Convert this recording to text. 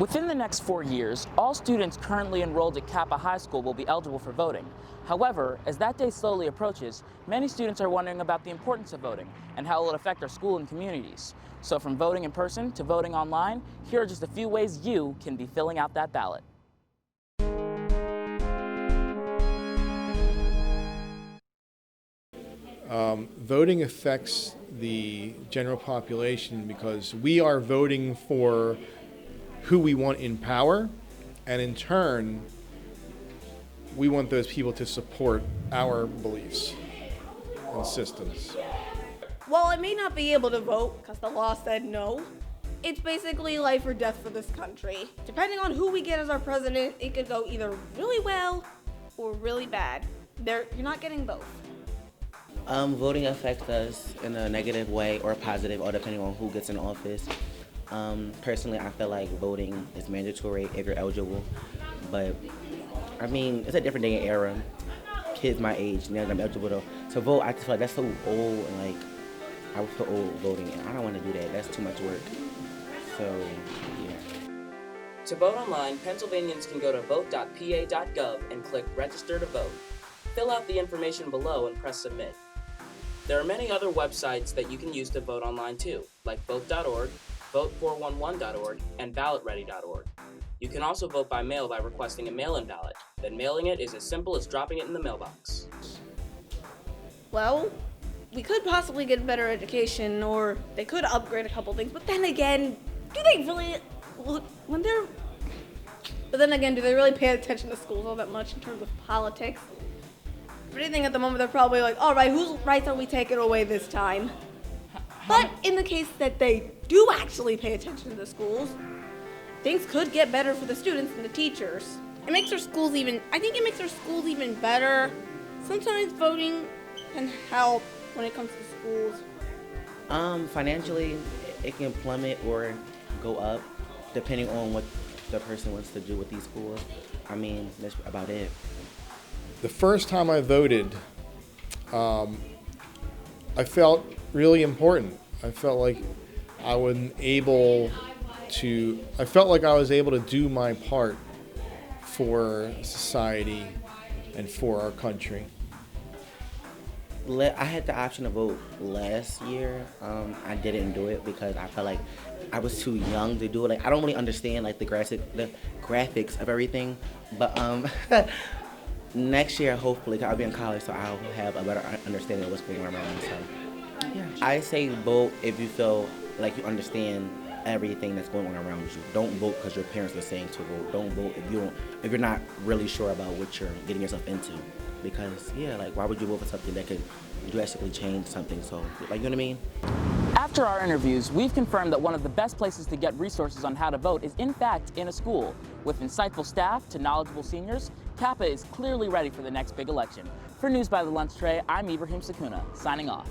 Within the next 4 years, all students currently enrolled at Kappa High School will be eligible for voting. However, as that day slowly approaches, many students are wondering about the importance of voting and how it will affect our school and communities. So from voting in person to voting online, here are just a few ways you can be filling out that ballot. Voting affects the general population because we are voting for who we want in power, and in turn, we want those people to support our beliefs and systems. While I may not be able to vote because the law said no, it's basically life or death for this country. Depending on who we get as our president, it could go either really well or really bad. You're not getting both. Voting affects us in a negative way or positive, all depending on who gets in office. Personally, I feel like voting is mandatory if you're eligible, but I mean, it's a different day and era. Kids my age, now that I'm eligible to vote, I just feel like that's so old, and like, I would feel old voting, and I don't want to do that. That's too much work. So, yeah. To vote online, Pennsylvanians can go to vote.pa.gov and click Register to Vote. Fill out the information below and press Submit. There are many other websites that you can use to vote online too, like vote.org, vote411.org, and ballotready.org. You can also vote by mail by requesting a mail-in ballot. Then mailing it is as simple as dropping it in the mailbox. Well, we could possibly get a better education, or they could upgrade a couple things, but then again, do they really really pay attention to schools all that much in terms of politics? If anything, at the moment, they're probably like, all right, whose rights are we taking away this time? But in the case that they do actually pay attention to the schools, things could get better for the students and the teachers. It makes our schools even better. Sometimes voting can help when it comes to schools. Financially, it can plummet or go up, depending on what the person wants to do with these schools. I mean, that's about it. The first time I voted, I felt really important. I felt like I was able to do my part for society and for our country. I had the option to vote last year. I didn't do it because I felt like I was too young to do it. Like, I don't really understand like the graphics of everything. But next year, hopefully, 'cause I'll be in college, so I'll have a better understanding of what's going on around. So, yeah, I say vote if you feel like you understand everything that's going on around you. Don't vote because your parents are saying to vote. Don't vote if you're not really sure about what you're getting yourself into. Because yeah, like, why would you vote for something that could drastically change something? So, like, you know what I mean? After our interviews, we've confirmed that one of the best places to get resources on how to vote is in fact in a school. With insightful staff to knowledgeable seniors, Kappa is clearly ready for the next big election. For News by the Lunch Tray, I'm Ibrahim Sakuna, signing off.